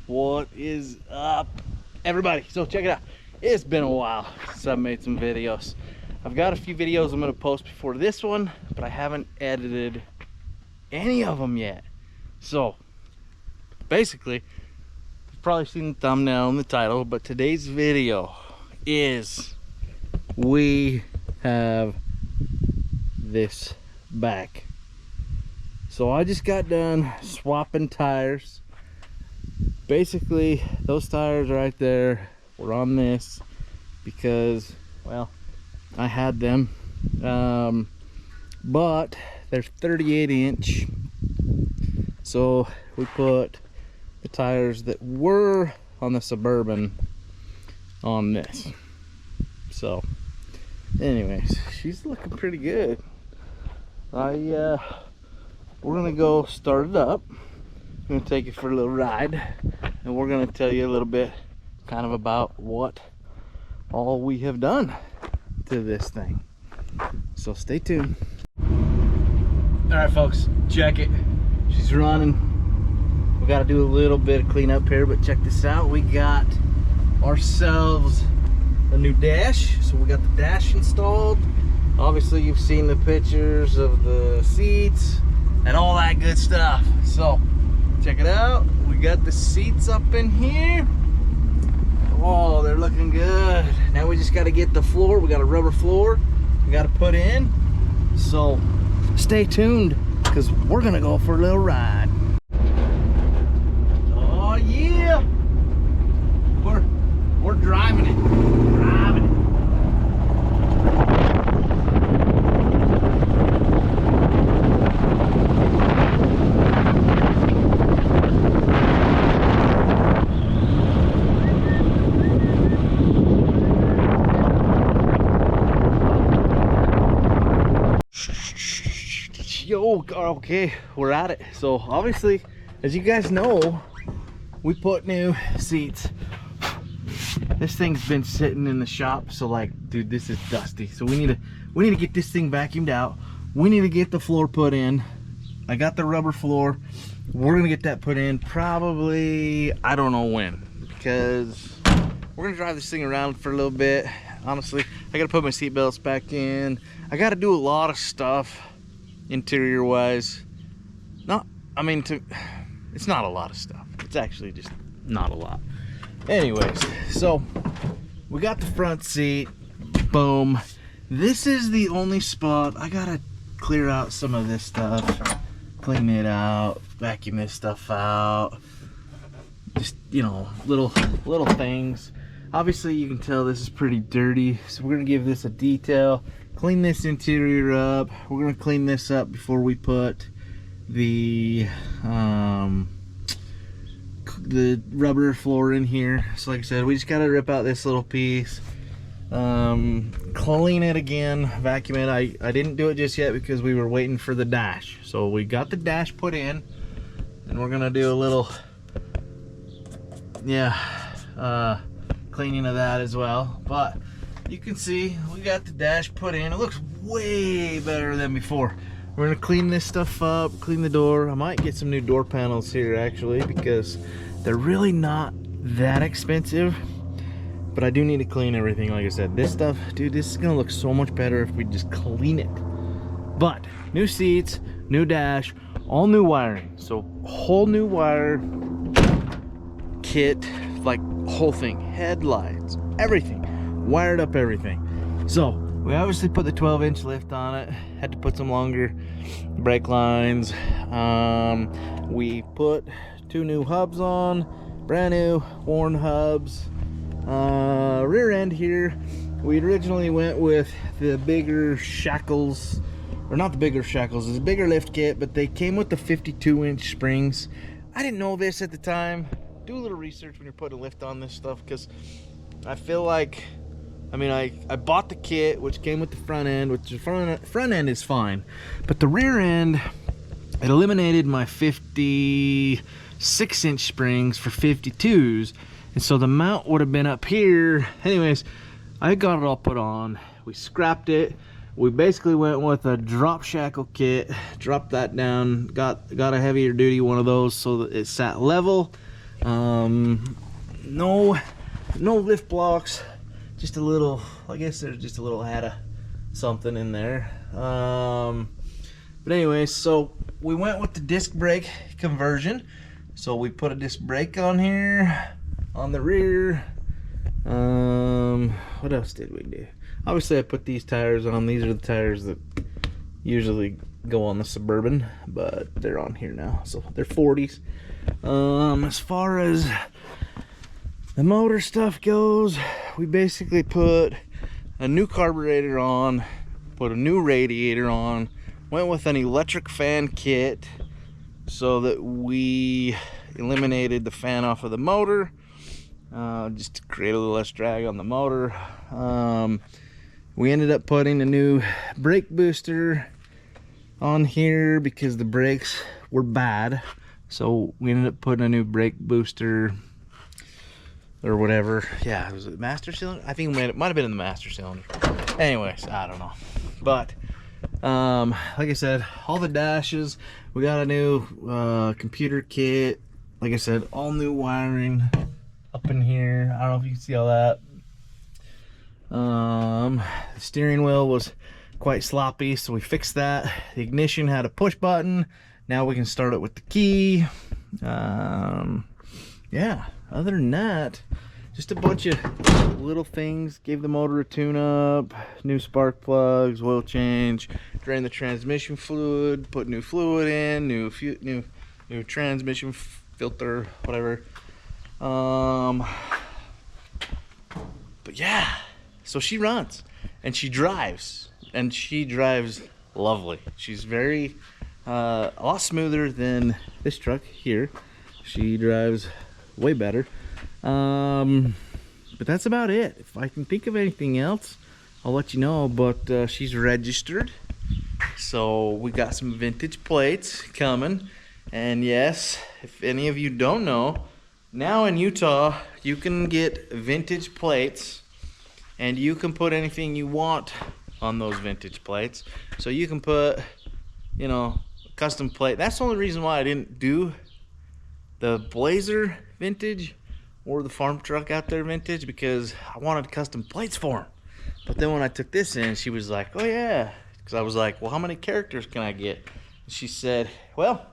What is up, everybody? So check it out. It's been a while since I've made some videos. I've got a few videos I'm going to post before this one, but I haven't edited any of them yet. So basically, you've probably seen the thumbnail and the title, but today's video is we have this back. So I just got done swapping tires. Basically, those tires right there were on this because, well, I had them, but they're 38-inch. So we put the tires that were on the Suburban on this. So anyways, she's looking pretty good. We're gonna go start it up. I'm gonna take it for a little ride, and we're gonna tell you a little bit kind of about what all we have done to this thing. So stay tuned. All right, folks, check it. She's running. We got to do a little bit of cleanup here, but check this out. We got ourselves a new dash. So we got the dash installed. Obviously, you've seen the pictures of the seats and all that good stuff. So check it out. We got the seats up in here. Oh, they're looking good. Now we just got to get the floor. We got a rubber floor we got to put in. So stay tuned, because we're gonna go for a little ride. Oh yeah, we're driving it. Yo, okay, we're at it. So obviously, as you guys know, we put new seats. This thing's been sitting in the shop, so like, dude, this is dusty. So we need to get this thing vacuumed out. We need to get the floor put in. I got the rubber floor. We're gonna get that put in probably, I don't know when, because we're gonna drive this thing around for a little bit. Honestly, I gotta put my seat belts back in. I gotta do a lot of stuff interior wise. It's not a lot of stuff. It's actually just not a lot. Anyways, so we got the front seat. Boom. This is the only spot I gotta clear out some of this stuff, clean it out, vacuum this stuff out, just, you know, little things. Obviously you can tell this is pretty dirty, so we're gonna give this a detail, clean this interior up. We're gonna clean this up before we put the rubber floor in here. So like I said, we just gotta rip out this little piece, clean it again, vacuum it. I didn't do it just yet because we were waiting for the dash. So we got the dash put in, and we're gonna do a little cleaning of that as well. But you can see we got the dash put in. It looks way better than before. We're gonna clean this stuff up, clean the door. I might get some new door panels here actually, because they're really not that expensive, but I do need to clean everything. Like I said, this stuff, dude, this is gonna look so much better if we just clean it. But new seats, new dash, all new wiring. So whole new wire kit, like whole thing, headlights, everything, wired up everything. So we obviously put the 12-inch lift on it, had to put some longer brake lines. We put 2 new hubs on, brand new worn hubs. Rear end here, we originally went with the bigger shackles, or not the bigger shackles, it's a bigger lift kit, but they came with the 52-inch springs. I didn't know this at the time. Do a little research when you're putting a lift on this stuff, because I feel like, I bought the kit, which came with the front end, which the front end is fine, but the rear end, it eliminated my 56-inch springs for 52s, and so the mount would have been up here. Anyways, I got it all put on. We scrapped it. We basically went with a drop shackle kit, dropped that down, got a heavier duty one of those so that it sat level. No lift blocks, just a little, I guess there's just a little had a something in there. But anyway, so we went with the disc brake conversion. So we put a disc brake on here, on the rear. What else did we do? Obviously I put these tires on. These are the tires that usually go on the Suburban, but they're on here now, so they're 40s. As far as the motor stuff goes, we basically put a new carburetor on, put a new radiator on, went with an electric fan kit so that we eliminated the fan off of the motor, just to create a little less drag on the motor. We ended up putting a new brake booster on here because the brakes were bad, so we ended up putting a new brake booster or whatever. Yeah, was it master cylinder? I think it might have been in the master cylinder. Anyways, I don't know. But like I said, all the dashes, we got a new computer kit. Like I said, all new wiring up in here. I don't know if you can see all that. The steering wheel was quite sloppy, so we fixed that. The ignition had a push button. Now we can start it with the key. Yeah, other than that, just a bunch of little things. Gave the motor a tune-up, new spark plugs, oil change, drained the transmission fluid, put new fluid in, new transmission filter, whatever. But yeah, so she runs and she drives, and she drives lovely. She's very a lot smoother than this truck here. She drives way better. But that's about it. If I can think of anything else, I'll let you know. But she's registered, so we got some vintage plates coming. And yes, if any of you don't know, now in Utah you can get vintage plates, and you can put anything you want on those vintage plates. So you can put, you know, a custom plate. That's the only reason why I didn't do the Blazer vintage or the farm truck out there vintage, because I wanted custom plates for them. But then when I took this in, she was like, oh yeah, because I was like, well, how many characters can I get? And she said, well,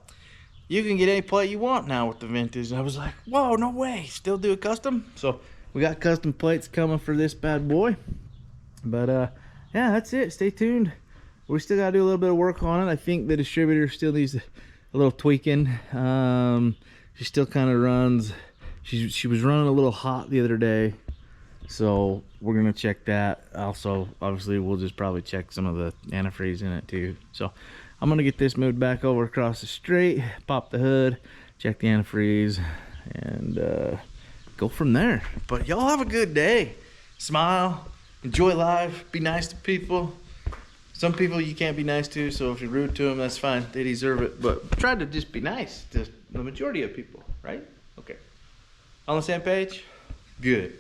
you can get any plate you want now with the vintage. And I was like, whoa, no way, still do a custom? So we got custom plates coming for this bad boy. But yeah, that's it. Stay tuned. We still gotta do a little bit of work on it. I think the distributor still needs a little tweaking. She still kind of runs. She was running a little hot the other day, so we're gonna check that. Also, obviously, we'll just probably check some of the antifreeze in it too. So I'm gonna get this moved back over across the street, pop the hood, check the antifreeze, and go from there. But y'all have a good day. Smile, enjoy life, be nice to people. Some people you can't be nice to, so if you're rude to them, that's fine. They deserve it. But try to just be nice to the majority of people, right? Okay. On the same page? Good.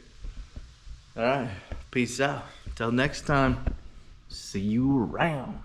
All right. Peace out. Till next time. See you around.